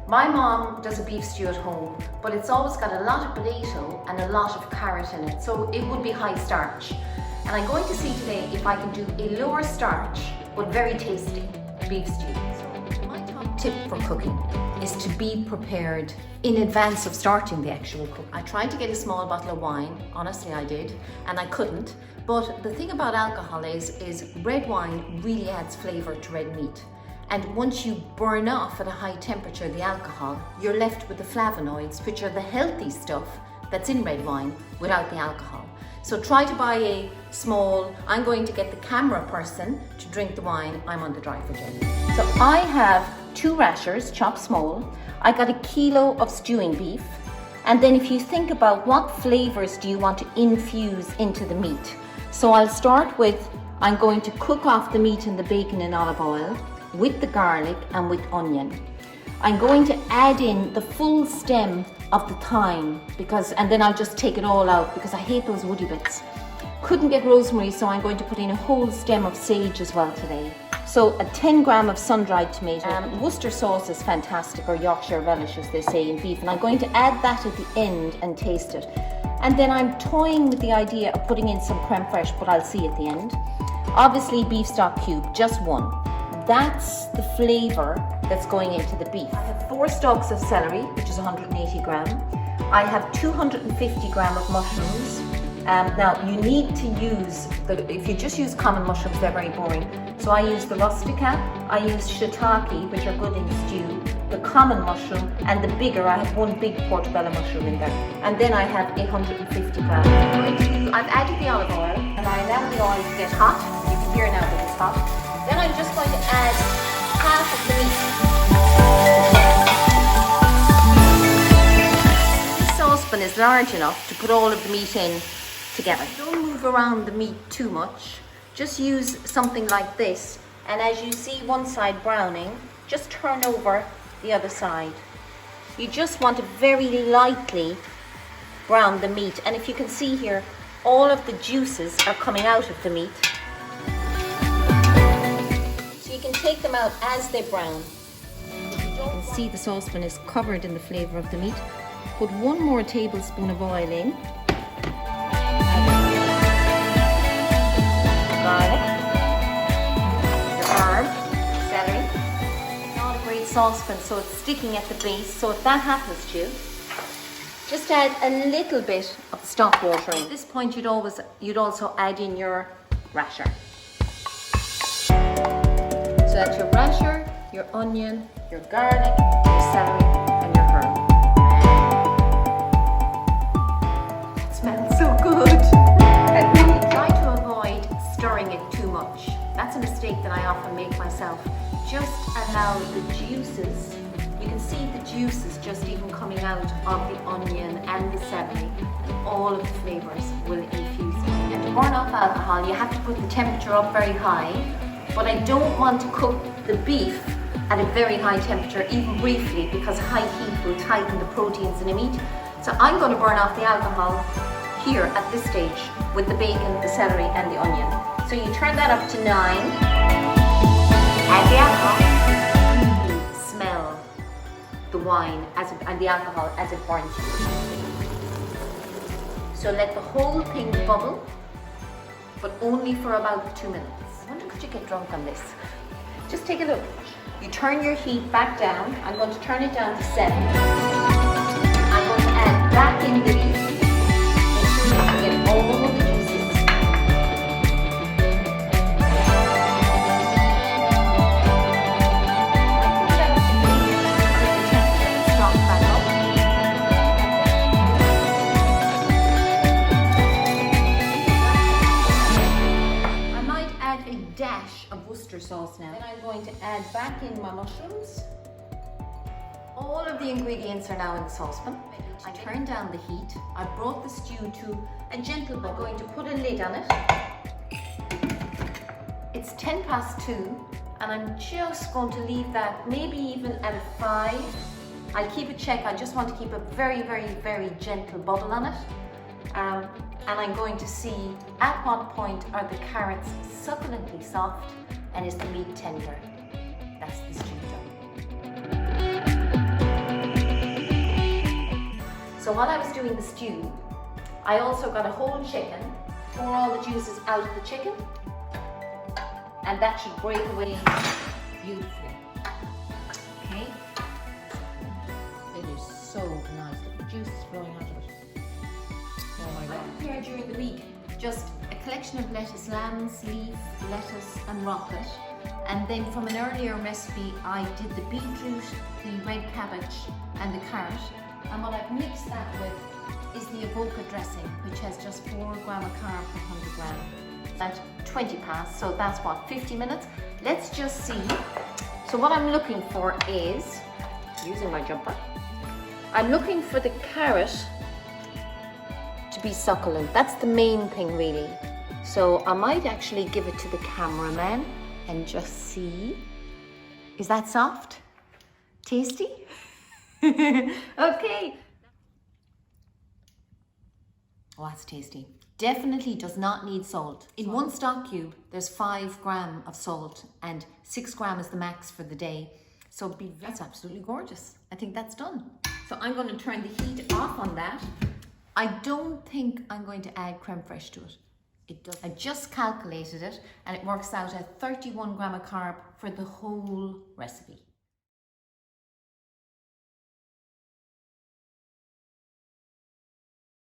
My mom does a beef stew at home, but it's always got a lot of potato and a lot of carrot in it, so it would be high starch. And I'm going to see today if I can do a lower starch, but very tasty beef stew. So my top tip for cooking is to be prepared in advance of starting the actual cook. I tried to get a small bottle of wine, honestly I did, and I couldn't. But the thing about alcohol is red wine really adds flavour to red meat. And once you burn off at a high temperature the alcohol, you're left with the flavonoids, which are the healthy stuff that's in red wine without the alcohol. So try to buy a small, I'm going to get the camera person to drink the wine, I'm on the driver journey. So I have 2 rashers, chopped small. I got a kilo of stewing beef. And then if you think about what flavors do you want to infuse into the meat. So I'll start with, I'm going to cook off the meat and the bacon in olive oil with the garlic and with onion. I'm going to add in the full stem of the thyme and then I'll just take it all out because I hate those woody bits. Couldn't get rosemary, so I'm going to put in a whole stem of sage as well today. So a 10 gram of sun-dried tomato. Worcester sauce is fantastic, or Yorkshire relish as they say in beef, and I'm going to add that at the end and taste it. And then I'm toying with the idea of putting in some creme fraiche, but I'll see at the end. Obviously beef stock cube, just one. That's the flavour that's going into the beef. I have 4 stalks of celery, which is 180 gram. I have 250 gram of mushrooms. Now you need to use, if you just use common mushrooms, they're very boring. So I use the rustica, I use shiitake, which are good in stew, the common mushroom, and the bigger, I have 1 big portobello mushroom in there. And then I have 850 grams. I've added the olive oil, and I allow the oil to get hot. You can hear now that it's hot. Then I'm just going to add half of the meat. This saucepan is large enough to put all of the meat in together. Don't move around the meat too much. Just use something like this, and as you see one side browning, just turn over the other side. You just want to very lightly brown the meat, and if you can see here, all of the juices are coming out of the meat. You can take them out as they brown. You can see the saucepan is covered in the flavour of the meat. Put 1 more tablespoon of oil in. Garlic, your herb, celery. It's not a great saucepan, so it's sticking at the base. So if that happens to you, just add a little bit of the stock water in. At this point, you'd also add in your rasher. So that's your rasher, your onion, your garlic, your celery, and your herb. It smells so good. And really try to avoid stirring it too much. That's a mistake that I often make myself. Just allow the juices, you can see the juices just even coming out of the onion and the celery, and all of the flavours will infuse. And to burn off alcohol, you have to put the temperature up very high. But I don't want to cook the beef at a very high temperature, even briefly, because high heat will tighten the proteins in the meat. So I'm going to burn off the alcohol here at this stage with the bacon, the celery and the onion. So you turn that up to 9. Add the alcohol. You smell the wine and the alcohol as it burns. So let the whole thing bubble, but only for about 2 minutes. I wonder, could you get drunk on this? Just take a look. You turn your heat back down. I'm going to turn it down to 7. I'm going to add back in the beef. Make sure you get all of the juices. Worcester sauce now. Then I'm going to add back in my mushrooms. All of the ingredients are now in the saucepan. I turned down the heat. I brought the stew to a gentle boil. I'm going to put a lid on it. It's 2 and I'm just going to leave that maybe even at a 5. I'll keep a check. I just want to keep a very, very, very gentle bubble on it. And I'm going to see at what point are the carrots succulently soft and is the meat tender. That's the stew done. So while I was doing the stew, I also got a whole chicken, pour all the juices out of the chicken, and that should break away beautifully. Okay? It is so nice. The juice is flowing out of it. Oh my God. I prepared during the week just a collection of lettuce, lamb's leaf, lettuce and rocket. And then from an earlier recipe, I did the beetroot, the red cabbage and the carrot. And what I've mixed that with is the avoca dressing, which has just 4 grams of carb per 100 grams. At 20 past, so that's what, 50 minutes? Let's just see. So what I'm looking for is, using my jumper, I'm looking for the carrot to be succulent. That's the main thing really. So I might actually give it to the cameraman and just see. Is that soft? Tasty? Okay. Oh, that's tasty. Definitely does not need salt. In one stock cube, there's 5 grams of salt and 6 grams is the max for the day. So that's absolutely gorgeous. I think that's done. So I'm going to turn the heat off on that. I don't think I'm going to add creme fraiche to it. It does. I just calculated it and it works out at 31 grams of carb for the whole recipe.